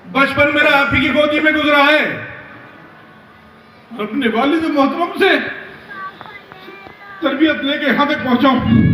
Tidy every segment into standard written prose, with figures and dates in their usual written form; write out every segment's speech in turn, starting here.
बचपन मेरा आप ही की गोदी में गुजरा है। अपने वालिद मोहतरम से तरबियत लेके यहाँ तक पहुंचा हूं।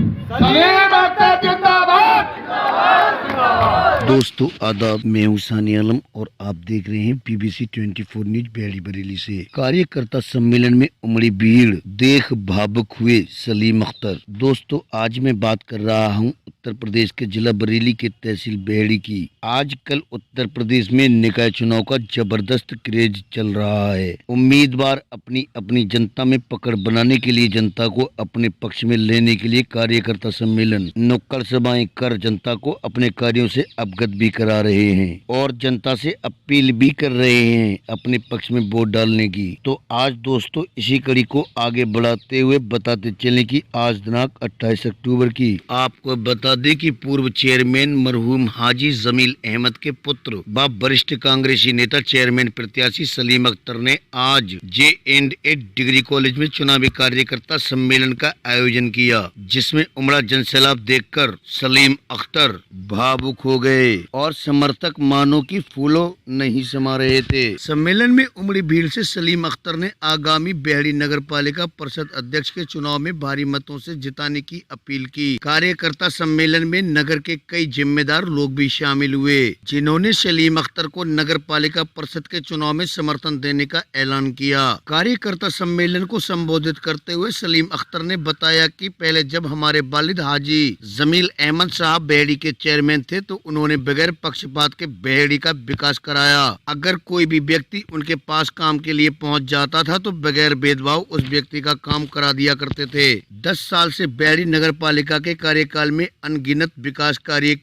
दोस्तों आदाब, मैं हूं सानी आलम और आप देख रहे हैं BBC 24 न्यूज बेड़ी बरेली से। कार्यकर्ता सम्मेलन में उमड़ी भीड़, देख भावुक हुए सलीम अख्तर। दोस्तों आज मैं बात कर रहा हूं उत्तर प्रदेश के जिला बरेली के तहसील बेहड़ी की। आजकल उत्तर प्रदेश में निकाय चुनाव का जबरदस्त क्रेज चल रहा है। उम्मीदवार अपनी अपनी जनता में पकड़ बनाने के लिए, जनता को अपने पक्ष में लेने के लिए कार्यकर्ता सम्मेलन, नुक्कड़ सभाएं कर जनता को अपने कार्यों से अवगत भी करा रहे हैं और जनता से अपील भी कर रहे हैं अपने पक्ष में वोट डालने की। तो आज दोस्तों इसी कड़ी को आगे बढ़ाते हुए बताते चलें कि आज दिनांक 28 अक्टूबर की आपको बता दें कि पूर्व चेयरमैन मरहूम हाजी जमील अहमद के पुत्र व वरिष्ठ कांग्रेसी नेता चेयरमैन प्रत्याशी सलीम अख्तर ने आज J&A डिग्री कॉलेज में चुनावी कार्यकर्ता सम्मेलन का आयोजन किया, जिसमें उमड़ा जनसैलाब देखकर सलीम अख्तर भावुक हो गए और समर्थक मानो की फूलों नहीं समा रहे थे। सम्मेलन में उमड़ी भीड़ से सलीम अख्तर ने आगामी बेहड़ी नगर पालिका परिषद अध्यक्ष के चुनाव में भारी मतों से जिताने की अपील की। कार्यकर्ता सम्मेलन में नगर के कई जिम्मेदार लोग भी शामिल हुए, जिन्होंने सलीम अख्तर को नगर पालिका परिषद के चुनाव में समर्थन देने का ऐलान किया। कार्यकर्ता सम्मेलन को संबोधित करते हुए सलीम अख्तर ने बताया कि पहले जब हमारे वालिद हाजी जमील अहमद साहब बेहड़ी के चेयरमैन थे तो उन्होंने बगैर पक्षपात के बेहड़ी का विकास कराया। अगर कोई भी व्यक्ति उनके पास काम के लिए पहुंच जाता था तो बगैर भेदभाव उस व्यक्ति का काम करा दिया करते थे। 10 साल से बेहड़ी नगर पालिका के कार्यकाल में अनगिनत विकास कार्य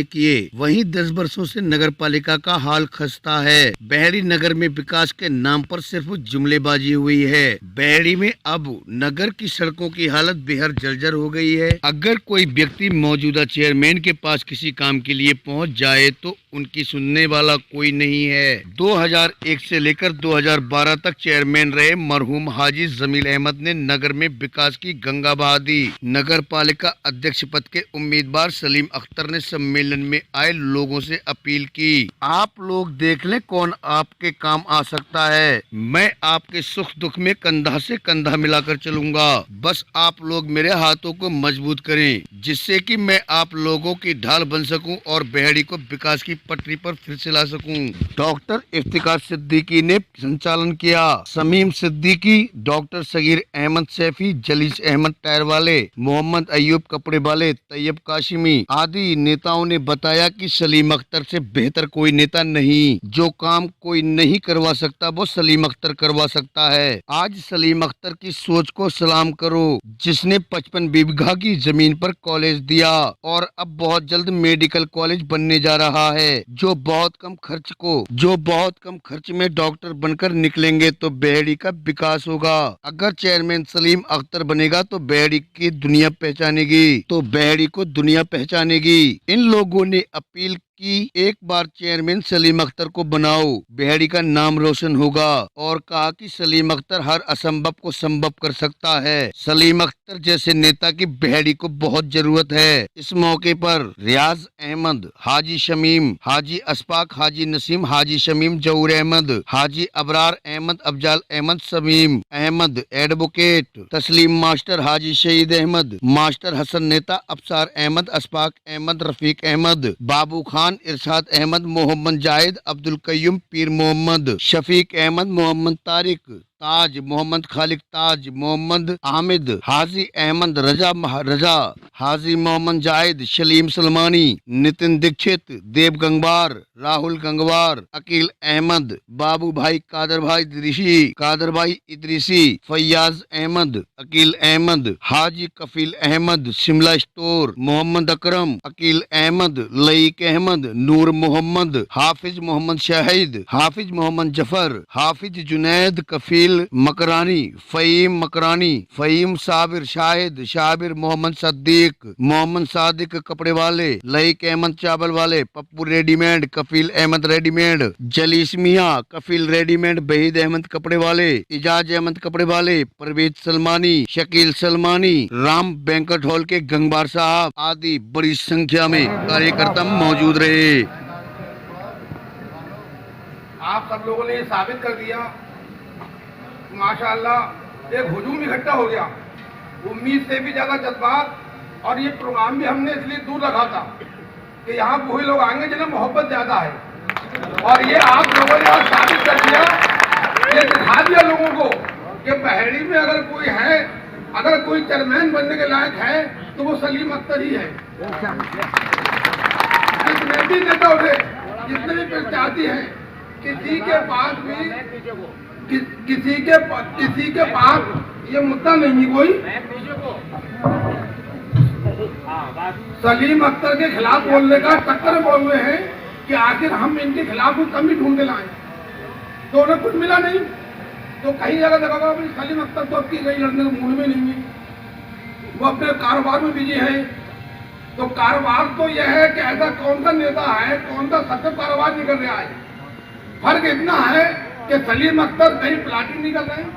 किए, वहीं 10 वर्षों से नगर पालिका का हाल खस्ता है। बेहड़ी नगर में विकास के नाम पर सिर्फ जुमलेबाजी हुई है। बेहड़ी में अब नगर की सड़कों की हालत बेहद जर्जर हो गई है। अगर कोई व्यक्ति मौजूदा चेयरमैन के पास किसी काम के लिए पहुंच जाए तो उनकी सुनने वाला कोई नहीं है। 2001 से लेकर 2012 तक चेयरमैन रहे मरहूम हाजी जमील अहमद ने नगर में विकास की गंगा बहा दी। नगर पालिका अध्यक्ष पद के उम्मीदवार सलीम अख्तर ने सम्मेलन में आए लोगों से अपील की, आप लोग देख लें कौन आपके काम आ सकता है। मैं आपके सुख दुख में कंधा से कंधा मिलाकर चलूंगा, बस आप लोग मेरे हाथों को मजबूत करें, जिससे कि मैं आप लोगों की ढाल बन सकूं और बेहड़ी को विकास की पटरी पर फिर से ला सकूं। डॉक्टर इफ्तिकार सिद्दीकी ने संचालन किया। समीम सिद्दीकी, डॉक्टर सगीर अहमद सैफी, जलीस अहमद टायर वाले, मोहम्मद अयूब कपड़े वाले, तैयब काशिमी आदि नेताओं ने बताया कि सलीम अख्तर से बेहतर कोई नेता नहीं। जो काम कोई नहीं करवा सकता वो सलीम अख्तर करवा सकता है। आज सलीम अख्तर की सोच को सलाम करो, जिसने 55 बीघा की जमीन पर कॉलेज दिया और अब बहुत जल्द मेडिकल कॉलेज बनने जा रहा है, जो बहुत कम खर्च में डॉक्टर बनकर निकलेंगे तो बेहड़ी का विकास होगा। अगर चेयरमैन सलीम अख्तर बनेगा तो बेहड़ी की दुनिया पहचानेगी, तो बेहड़ी को दुनिया पहचानेगी। इन लोगों ने अपील कि एक बार चेयरमैन सलीम अख्तर को बनाओ, बेहड़ी का नाम रोशन होगा, और कहा कि सलीम अख्तर हर असंभव को संभव कर सकता है। सलीम अख्तर जैसे नेता की बेहड़ी को बहुत जरूरत है। इस मौके पर रियाज अहमद, हाजी शमीम, हाजी अस्फाक, हाजी नसीम, हाजी शमीम, जहूर अहमद, हाजी अबरार अहमद, अफजाल अहमद, समीम अहमद, एडवोकेट तस्लीम मास्टर, हाजी शहीद अहमद मास्टर, हसन नेता, अफसार अहमद, अस्फाक अहमद, रफीक अहमद, बाबू खान, इरशाद अहमद, मोहम्मद जाहिद, अब्दुल कयूम, पीर मोहम्मद, शफीक अहमद, मोहम्मद तारिक, ताज मोहम्मद, खालिक ताज, मोहम्मद आमिद, हाजी अहमद रजा, हाजी मोहम्मद जाहिद, शलीम सलमानी, नितिन दीक्षित, देव गंगवार, राहुल गंगवार, अकील अहमद, बाबू भाई कादर भाई इदरीसी, फैयाज अहमद, अकील अहमद, हाजी कफील अहमद, शिमला स्टोर, मोहम्मद अकरम, अकील अहमद, लईक अहमद, नूर मोहम्मद, हाफिज मोहम्मद शाहिद, हाफिज मोहम्मद जफर, हाफिज जुनैद, कफील मकरानी, फहीम साबिर, शाबिर मोहम्मद सादिक कपड़े वाले, लईक अहमद चावल वाले, पप्पू रेडीमेड, कफील अहमद रेडीमेड, जलीस मियाँ कफील रेडीमेड, बहीद अहमद कपड़े वाले, इजाज अहमद कपड़े वाले, परवेज सलमानी, शकील सलमानी, राम बैंकट हॉल के गंगवार साहब आदि बड़ी संख्या में कार्यकर्ता मौजूद रहे। आप सब लोगों ने ये साबित कर दिया, माशाअल्लाह एक हुजूम इकट्ठा हो गया, उम्मीद से भी ज़्यादा जज्बात। और ये प्रोग्राम भी हमने इसलिए दूर रखा था कि यहाँ वही लोग आएंगे जिन्हें मोहब्बत ज़्यादा है, और ये आप लोगों ने आज साबित कर दिया, ये दिखा दिया लोगों को कि बहेड़ी में अगर कोई है, अगर कोई चेयरमैन बनने के लायक है तो वो सलीम अख्तर ही है। जितने भी नेता उठे, जितने भी प्रत्याशी हैं, किसी के पास भी किसी के पास ये मुद्दा नहीं है कोई सलीम अख्तर के खिलाफ बोलने का, टक्कर बोल रहे हैं कि आखिर हम इनके खिलाफ कोई कमी ढूंढ के लाए, तो उन्हें कुछ मिला नहीं। तो कहीं जगह देखा सलीम अख्तर तो अब की गई लड़ने के मूड में नहीं है, वो अपने कारोबार में बिजी है। तो कारोबार तो यह है कि ऐसा कौन सा नेता है, कौन सा सत्य कारोबार नहीं कर रहा है। फर्क इतना है कि सलीम अख्तर कहीं प्लाटिंग नहीं कर रहे हैं,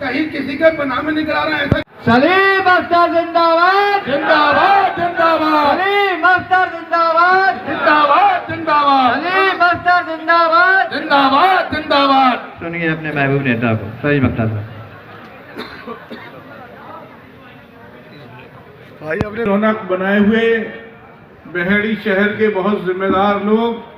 कहीं किसी के बनामे नहीं करा रहे हैं। ऐसा सलीम अख्तर जिंदाबाद जिंदाबाद जिंदाबाद सलीम अख्तर जिंदाबाद जिंदाबाद जिंदाबाद सलीम अख्तर जिंदाबाद जिंदाबाद जिंदाबाद। सुनिए अपने महबूब नेता को, सलीम अख्तर साहब। रौनक बनाए हुए बहेड़ी शहर के बहुत जिम्मेदार लोग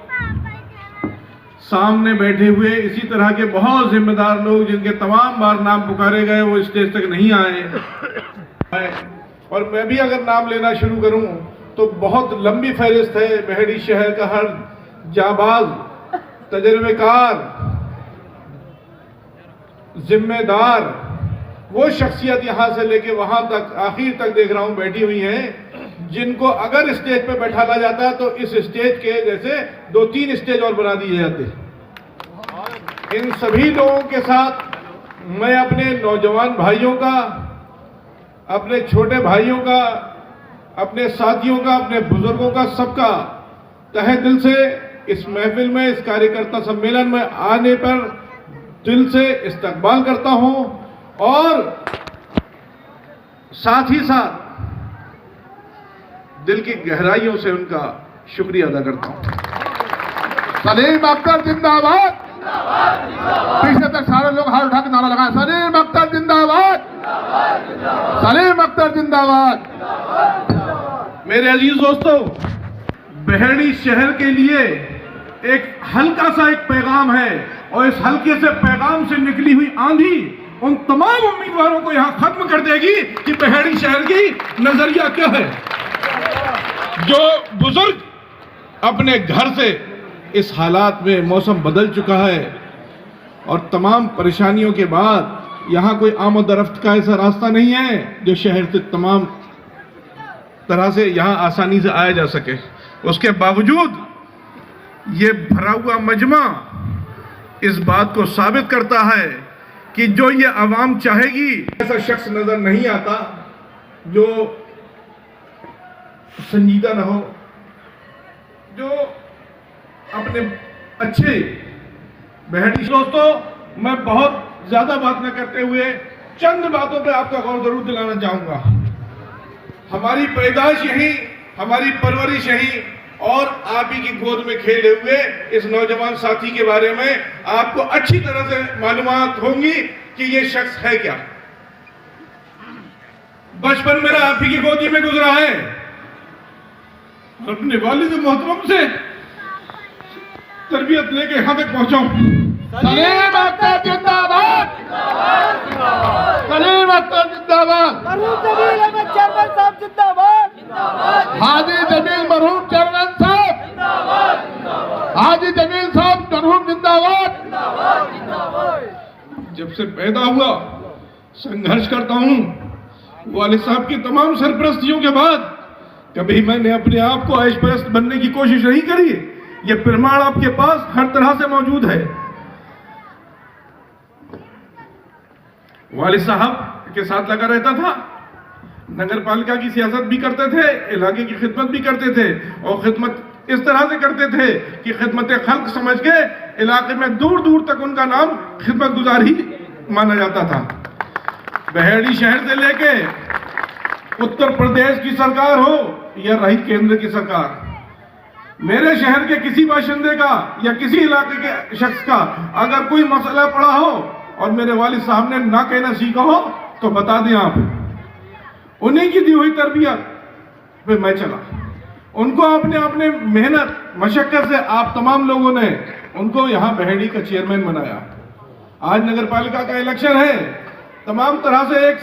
सामने बैठे हुए, इसी तरह के बहुत जिम्मेदार लोग जिनके तमाम बार नाम पुकारे गए वो स्टेज तक नहीं आए। और मैं भी अगर नाम लेना शुरू करूं तो बहुत लंबी फहरिस्त है। बहेड़ी शहर का हर जाबाज, तजर्बेकार, जिम्मेदार वो शख्सियत यहाँ से लेके वहां तक आखिर तक देख रहा हूं बैठी हुई हैं, जिनको अगर स्टेज पे बैठाला जाता तो इस स्टेज के जैसे 2-3 स्टेज और बना दिए जाते। इन सभी लोगों के साथ मैं अपने नौजवान भाइयों का, अपने छोटे भाइयों का, अपने साथियों का, अपने बुजुर्गों का, सबका तहे दिल से इस महफिल में, इस कार्यकर्ता सम्मेलन में आने पर दिल से इस्तकबाल करता हूं और साथ ही साथ दिल की गहराइयों से उनका शुक्रिया अदा करता हूं। सलीम अख्तर जिंदाबाद। पीछे तक सारे लोग हाथ उठा के नारा लगाए, सलीम अख्तर जिंदाबाद सलीम अख्तर जिंदाबाद। मेरे अजीज दोस्तों, बहेड़ी शहर के लिए एक हल्का सा एक पैगाम है, और इस हल्के से पैगाम से निकली हुई आंधी उन तमाम उम्मीदवारों को यहां खत्म कर देगी कि बहेड़ी शहर की नजरिया क्या है। जो बुजुर्ग अपने घर से इस हालात में, मौसम बदल चुका है और तमाम परेशानियों के बाद यहाँ कोई आमद-ओ-रफ्त का ऐसा रास्ता नहीं है जो शहर से तमाम तरह से यहाँ आसानी से आया जा सके, उसके बावजूद ये भरा हुआ मजमा इस बात को साबित करता है कि जो ये आवाम चाहेगी, ऐसा शख्स नजर नहीं आता जो संजीदा ना हो, जो अपने अच्छे बहड़ी। दोस्तों, मैं बहुत ज्यादा बात न करते हुए चंद बातों पे आपका गौर जरूर दिलाना चाहूंगा। हमारी पैदाइश यहीं, हमारी परवरिश यहीं, और आप ही की गोद में खेले हुए इस नौजवान साथी के बारे में आपको अच्छी तरह से मालूमात होंगी कि ये शख्स है क्या। बचपन मेरा आप ही की गोदी में गुजरा है, अपने वालिद मोहतरम से तरबियत लेके यहां तक पहुंचा हूं। सलीम अख्तर जिंदाबाद सलीम अख्तर जिंदाबाद हाजी जमील मरहूम चेयरमैन साहब हाजी जमील साहब मरहूम जिंदाबाद। जब से पैदा हुआ संघर्ष करता हूं, वालिद साहब की तमाम सरपरस्तियों के बाद कभी मैंने अपने आप को ऐशपरस्त बनने की कोशिश नहीं करी। ये प्रमाण आपके पास हर तरह से मौजूद है। वालिद साहब के साथ लगा रहता था, नगर पालिका की सियासत भी करते थे, इलाके की खिदमत भी करते थे, और खिदमत इस तरह से करते थे कि खिदमत खल्क समझ के इलाके में दूर दूर तक उनका नाम खिदमत गुजार ही माना जाता था। बहेड़ी शहर से लेके उत्तर प्रदेश की सरकार हो या रही केंद्र की सरकार, मेरे शहर के किसी बाशिंदे का या किसी इलाके के शख्स का अगर कोई मसला पड़ा हो और मेरे वालिद साहब ने ना कहना सीखा हो तो बता दें आप, उन्हीं की दी हुई तरबियत पे मैं चला। उनको अपने मेहनत मशक्कत से आप तमाम लोगों ने उनको यहां बहेड़ी का चेयरमैन बनाया। आज नगर पालिका का इलेक्शन है, तमाम तरह से एक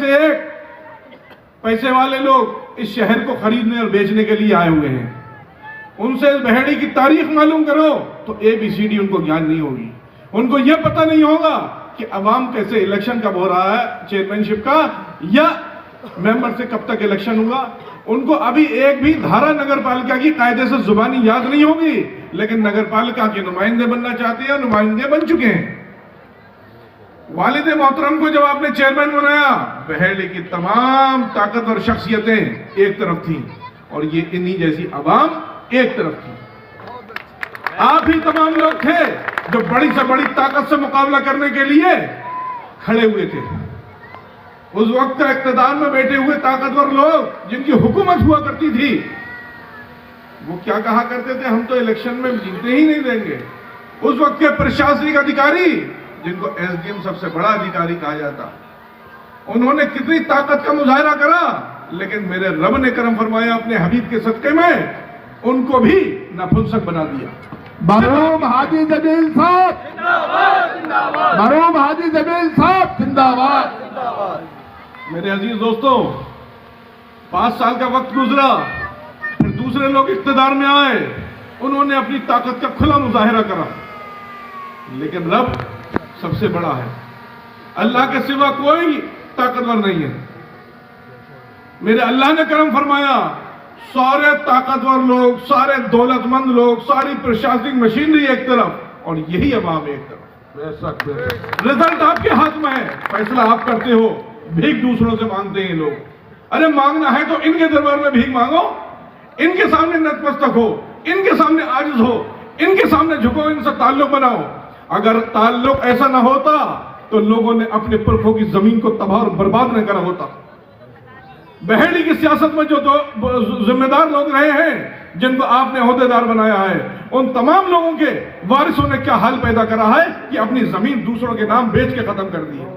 पैसे वाले लोग इस शहर को खरीदने और बेचने के लिए आए हुए हैं। उनसे बहेड़ी की तारीख मालूम करो तो ABCD उनको ज्ञान नहीं होगी। उनको यह पता नहीं होगा कि अवाम कैसे इलेक्शन कब हो रहा है चेयरमैनशिप का या मेंबर से कब तक इलेक्शन हुआ। उनको अभी एक भी धारा नगर पालिका की कायदे से जुबानी याद नहीं होगी, लेकिन नगर पालिका के नुमाइंदे बनना चाहते हैं और नुमाइंदे बन चुके हैं। वालिद मोहतरम को जब आपने चेयरमैन बनाया, बहेड़ी की तमाम ताकतवर शख्सियतें एक तरफ थी और ये इन्हीं जैसी अवाम एक तरफ थी। आप ही तमाम लोग थे जो बड़ी से बड़ी ताकत से मुकाबला करने के लिए खड़े हुए थे। उस वक्त का इख्तिदार में बैठे हुए ताकतवर लोग जिनकी हुकूमत हुआ करती थी, वो क्या कहा करते थे, हम तो इलेक्शन में जीतने ही नहीं देंगे। उस वक्त के प्रशासनिक अधिकारी जिनको SDM सबसे बड़ा अधिकारी कहा जाता, उन्होंने कितनी ताकत का मुजाहरा करा, लेकिन मेरे रब ने करम फरमाया अपने हबीब के सदके में उनको भी नपुंसक बना दिया। मरहूम हाजी जमील साहब जिंदाबाद, मरहूम हाजी जमील साहब जिंदाबाद। मेरे अजीज दोस्तों, 5 साल का वक्त गुजरा, फिर दूसरे लोग इख्तिदार में आए, उन्होंने अपनी ताकत का खुला मुजाहिरा करा, लेकिन रब सबसे बड़ा है। अल्लाह के सिवा कोई ताकतवर नहीं है। मेरे अल्लाह ने करम फरमाया, सारे ताकतवर लोग, सारे दौलतमंद लोग, सारी प्रशासनिक मशीनरी एक तरफ और यही अवाम एक तरफ। रिजल्ट आपके हाथ में है, फैसला आप करते हो। भीख दूसरों से मांगते हैं लोग। अरे मांगना है तो इनके दरबार में भीख मांगो, इनके सामने नतमस्तक हो, इनके सामने आजिज हो, इनके सामने झुको, इनसे ताल्लुक बनाओ। अगर ताल्लुक ऐसा ना होता तो लोगों ने अपने पुरखों की जमीन को तबाह और बर्बाद न करा होता। बहेड़ी की सियासत में जो जिम्मेदार लोग रहे हैं, जिनको आपने ओहदेदार बनाया है, उन तमाम लोगों के वारिसों ने क्या हाल पैदा करा है कि अपनी जमीन दूसरों के नाम बेच के खत्म कर दी है।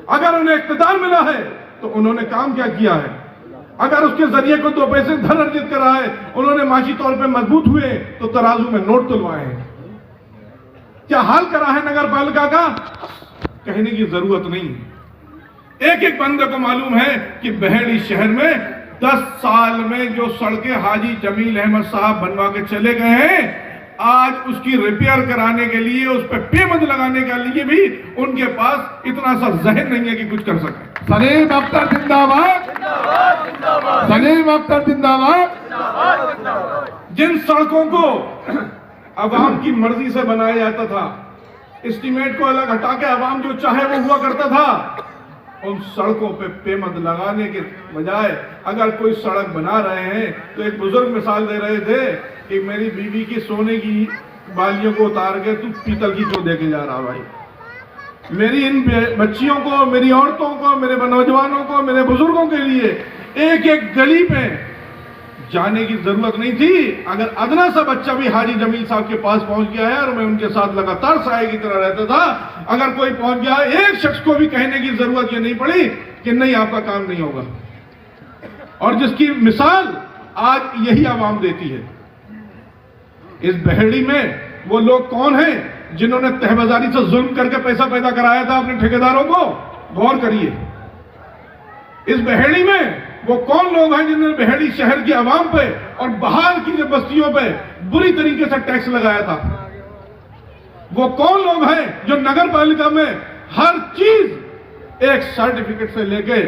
अगर उन्हें इख्तिदार मिला है तो उन्होंने काम क्या किया है? अगर उसके जरिए को 2 पैसे धन अर्जित करा है, उन्होंने माशी तौर पे मजबूत हुए तो तराजू में नोट तुलवाए हैं। क्या हाल करा है नगर पालिका का, कहने की जरूरत नहीं। एक एक बंदे को मालूम है कि बहेड़ी शहर में 10 साल में जो सड़कें हाजी जमील अहमद साहब बनवा के चले गए हैं, आज उसकी रिपेयर कराने के लिए, उस पर पेमेंट लगाने के लिए भी उनके पास इतना सा जहन नहीं है कि कुछ कर सके। सलीम अख्तर जिंदाबाद, सलीम अख्तर जिंदाबाद। जिन सड़कों को अवाम की मर्जी से बनाया जाता था, एस्टीमेट को अलग हटा के अवाम जो चाहे वो हुआ करता था, उन सड़कों पे पेमद लगाने के बजाय अगर कोई सड़क बना रहे हैं तो एक बुजुर्ग मिसाल दे रहे थे कि मेरी बीवी की सोने की बालियों को उतार के तू पीतल की क्यों देके जा रहा भाई। मेरी इन बच्चियों को, मेरी औरतों को, मेरे नौजवानों को, मेरे बुजुर्गों के लिए एक एक गली पे जाने की जरूरत नहीं थी। अगर अदना सा बच्चा भी हाजी जमील साहब के पास पहुंच गया है, और मैं उनके साथ लगातार साए की तरह रहता था, अगर कोई पहुंच गया है, एक शख्स को भी कहने की जरूरत ये नहीं पड़ी कि नहीं आपका काम नहीं होगा। और जिसकी मिसाल आज यही आवाम देती है। इस बहेड़ी में वो लोग कौन हैं जिन्होंने तहबाजारी से जुल्म करके पैसा पैदा कराया था अपने ठेकेदारों को? गौर करिए। इस बहेड़ी में वो कौन लोग हैं जिन्होंने बहेड़ी शहर की आवाम पे और बाहर की बस्तियों पे बुरी तरीके से टैक्स लगाया था? वो कौन लोग हैं जो नगर पालिका में हर चीज एक सर्टिफिकेट से लेके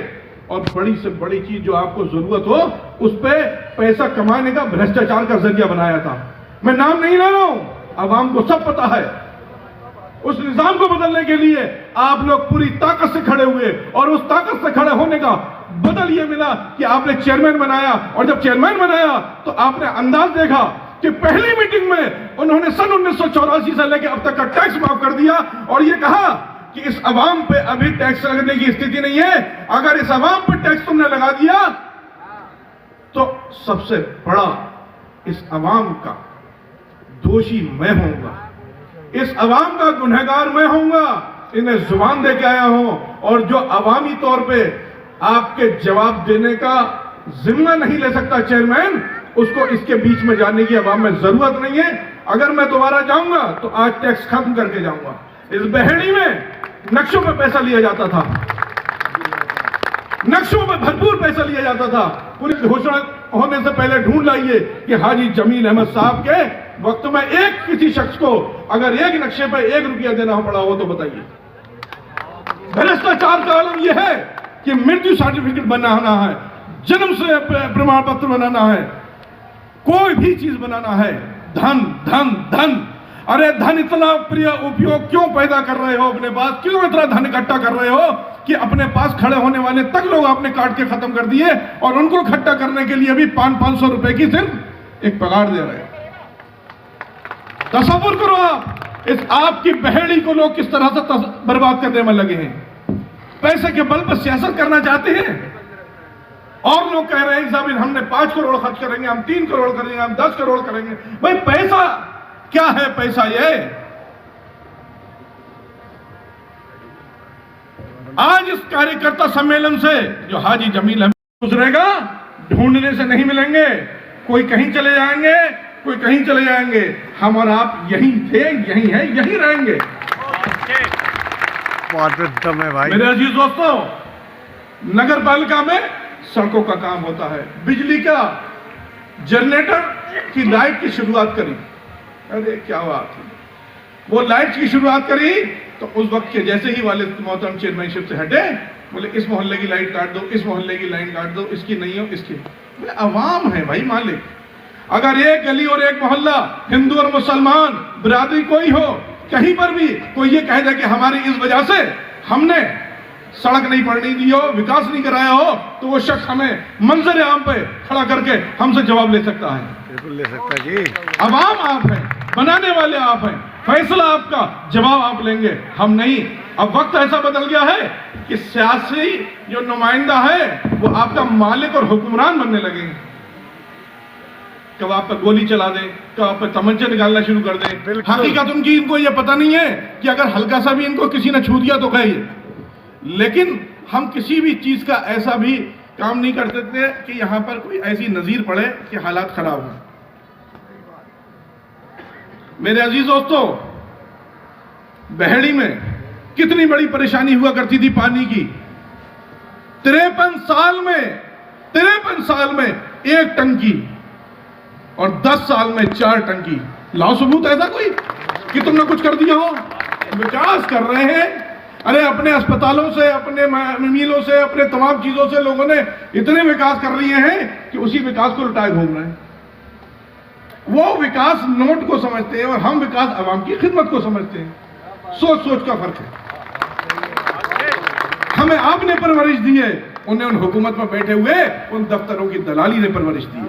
और बड़ी से बड़ी चीज जो आपको जरूरत हो उस पे पैसा कमाने का भ्रष्टाचार का जरिया बनाया था? मैं नाम नहीं ले रहा हूं, आवाम को सब पता है। उस निजाम को बदलने के लिए आप लोग पूरी ताकत से खड़े हुए, और उस ताकत से खड़े होने का बदल ये मिला कि आपने चेयरमैन बनाया। और जब चेयरमैन बनाया तो आपने अंदाज देखा कि पहली मीटिंग में उन्होंने सन 1984 से लेकर अब तक का टैक्स माफ कर दिया और ये कहा कि इस अवाम पे अभी टैक्स लगने की स्थिति नहीं है। अगर इस अवाम पर टैक्स तुमने लगा दिया तो सबसे बड़ा इस अवाम का दोषी मैं होऊंगा, इस अवाम का गुनहगार मैं होऊंगा। इन्हें जुबान दे के आया हूं, और जो अवामी तौर पे आपके जवाब देने का जिम्मा नहीं ले सकता चेयरमैन, उसको इसके बीच में जाने की अवाम में जरूरत नहीं है। अगर मैं दोबारा जाऊंगा तो आज टैक्स खत्म करके जाऊंगा। इस बहनी में नक्शों में पैसा लिया जाता था, नक्शों में भरपूर पैसा लिया जाता था। पुलिस घोषणा होने से पहले ढूंढ लाइए कि हाजी जमील अहमद साहब के वक्त में एक किसी शख्स को अगर एक नक्शे पर 1 रुपया देना पड़ा हो तो बताइए। भ्रष्टाचार का आलम यह है कि मृत्यु सर्टिफिकेट बनाना है, जन्म से प्रमाण पत्र बनाना है, कोई भी चीज बनाना है, धन धन धन। अरे धन इतना प्रिय उपयोग क्यों पैदा कर रहे हो अपने पास, क्यों इतना धन इकट्ठा कर रहे हो कि अपने पास खड़े होने वाले तक लोग आपने काट के खत्म कर दिए, और उनको इकट्ठा करने के लिए भी 500-500 रुपए की सिर्फ एक पगार दे रहे हो। तसव्वुर करो आप, इस आपकी बहेड़ी को लोग किस तरह से बर्बाद करने में लगे हैं। पैसे के बल पर सियासत करना चाहते हैं, और लोग कह रहे हैं साहब हमने 5 करोड़ खर्च करेंगे, हम 3 करोड़ करेंगे, हम 10 करोड़ करेंगे। भाई पैसा क्या है? पैसा ये आज इस कार्यकर्ता सम्मेलन से जो हाजी जमील अहमद गुजरेगा, ढूंढने से नहीं मिलेंगे। कोई कहीं चले जाएंगे, कोई कहीं चले जाएंगे, हम और आप यहीं थे, यहीं है, यहीं रहेंगे। बहुत दम है भाई। मेरे अजीज दोस्तों, नगर पालिका में सड़कों का काम होता है, बिजली का जनरेटर की लाइट की शुरुआत करी, अरे क्या बात है, वो लाइट की शुरुआत करी तो उस वक्त के जैसे ही वाले मोहतरम चेयरमैनशिप से हटे, बोले इस मोहल्ले की लाइट काट दो, इस मोहल्ले की लाइन काट दो, इसकी नहीं हो, इसकी। बोले अवाम है भाई मालिक। अगर एक गली और एक मोहल्ला, हिंदू और मुसलमान बिरादरी कोई हो, कहीं पर भी कोई ये कह दे कि हमारी इस वजह से हमने सड़क नहीं पड़ने दी हो, विकास नहीं कराया हो, तो वो शख्स हमें मंजर आम पे खड़ा करके हमसे जवाब ले सकता है। बिल्कुल ले सकता है जी। अवाम आप हैं, बनाने वाले आप हैं, फैसला आपका, जवाब आप लेंगे, हम नहीं। अब वक्त ऐसा बदल गया है कि सियासी जो नुमाइंदा है वो आपका मालिक और हुक्मरान बनने लगेंगे। कब आप पर गोली चला दें, कब आप पर तमंचा निकालना शुरू कर दें। हकीकत उनकी इनको ये पता नहीं है कि अगर हल्का सा भी इनको किसी ने छू दिया तो कहिए, लेकिन हम किसी भी चीज का ऐसा भी काम नहीं करते थे कि यहां पर कोई ऐसी नजीर पड़े कि हालात खराब हो। मेरे अजीज दोस्तों, बहेड़ी में कितनी बड़ी परेशानी हुआ करती थी पानी की। 53 साल में 1 टंकी और 10 साल में 4 टंकी। लाओ सबूत ऐसा कोई कि तुमने कुछ कर दिया हो। विकास कर रहे हैं, अरे अपने अस्पतालों से, अपने मिलों से, अपने तमाम चीजों से लोगों ने इतने विकास कर लिए हैं कि उसी विकास को लुटाए घूम रहे हैं। वो विकास नोट को समझते हैं और हम विकास अवाम की खिदमत को समझते हैं। सोच का फर्क है। हमें आपने परवरिश दी है, उन्हें उन हुकूमत में बैठे हुए उन दफ्तरों की दलाली ने परवरिश दी है।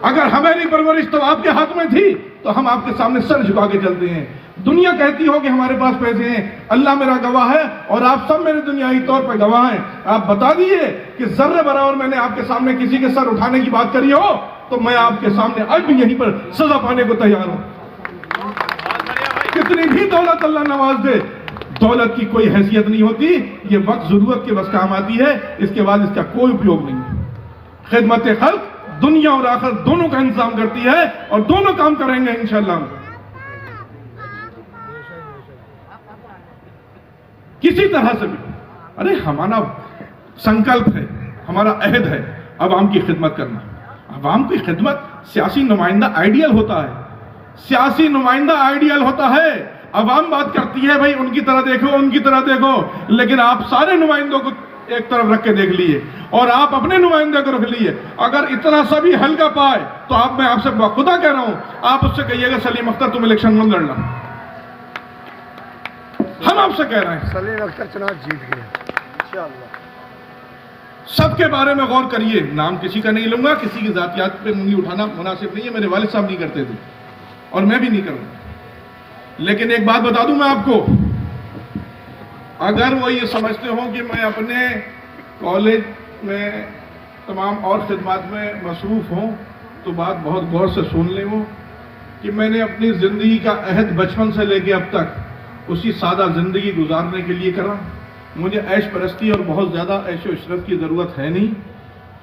अगर हमारी परवरिश तो आपके हाथ में थी तो हम आपके सामने सर झुका के चलते हैं। दुनिया कहती हो कि हमारे पास पैसे हैं, अल्लाह मेरा गवाह है और आप सब मेरे दुनियावी तौर पर गवाह हैं। आप बता दिए कि जर्रे बराबर मैंने आपके सामने किसी के सर उठाने की बात करी हो तो मैं आपके सामने आज भी यहीं पर सजा पाने को तैयार हूं। कितनी भी दौलत अल्लाह नवाज दे, दौलत की कोई हैसियत नहीं होती। ये वक्त जरूरत के बस काम आती है, इसके बाद इसका कोई उपयोग नहीं है। खिदमत खल्क दुनिया और आखिरत दोनों का इंतजाम करती है और दोनों काम करेंगे इंशाअल्लाह। किसी तरह से भी, अरे हमारा संकल्प है, हमारा अहद है अवाम की खिदमत करना। अवाम की खिदमत सियासी नुमाइंदा आइडियल होता है, सियासी नुमाइंदा आइडियल होता है। अवाम बात करती है भाई उनकी तरह देखो, उनकी तरह देखो, लेकिन आप सारे नुमाइंदों को एक तरफ रख के देख लिए और आप अपने नुमाइंदे को रख लिए। अगर इतना सा भी हल्का पाए तो मैं आपसे खुदा कह रहा हूं, आप उससे कहिएगा सलीम अख्तर तुम इलेक्शन में लड़ना। हम आपसे कह रहे हैं, सलीम अख्तर चुनाव जीत गए इंशाअल्लाह। सबके बारे में गौर करिए। नाम किसी का नहीं लूंगा, किसी की जातियात पे उंगली उठाना मुनासिब नहीं है। मेरे वालिद साहब नहीं करते थे और मैं भी नहीं करूंगा। लेकिन एक बात बता दूं मैं आपको, अगर वो ये समझते हो कि मैं अपने कॉलेज में तमाम और खिदमत में मसरूफ हूं तो बात बहुत गौर से सुन ले। वो कि मैंने अपनी जिंदगी का अहद बचपन से लेके अब तक उसी सादा जिंदगी गुजारने के लिए करा। मुझे ऐश परस्ती और बहुत ज्यादा ऐश व इशरत की जरूरत है नहीं,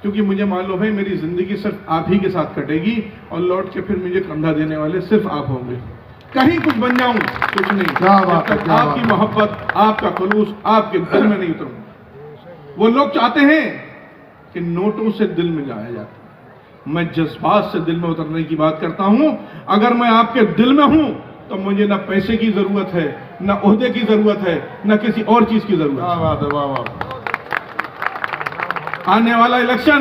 क्योंकि मुझे मालूम है मेरी जिंदगी सिर्फ आप ही के साथ कटेगी और लौट के फिर मुझे कंधा देने वाले सिर्फ आप होंगे। कहीं कुछ बन जाऊं कुछ नहीं, जब तक आपकी मोहब्बत, आपका खुलूस आपके दिल में नहीं उतरूं। वो लोग चाहते हैं कि नोटों से दिल में जाया जाता है, मैं जज्बात से दिल में उतरने की बात करता हूं। अगर मैं आपके दिल में हूं तो मुझे ना पैसे की जरूरत है, ना ओहदे की जरूरत है, ना किसी और चीज की जरूरत है। वाह। आने वाला इलेक्शन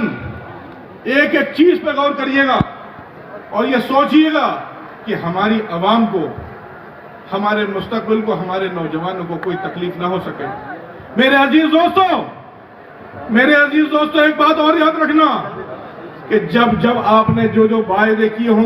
एक एक चीज पे गौर करिएगा और ये सोचिएगा कि हमारी आवाम को, हमारे मुस्तकबिल को, हमारे नौजवानों को कोई तकलीफ ना हो सके। मेरे अजीज दोस्तों, एक बात और याद रखना कि जब जब आपने जो जो वायदे किए होंगे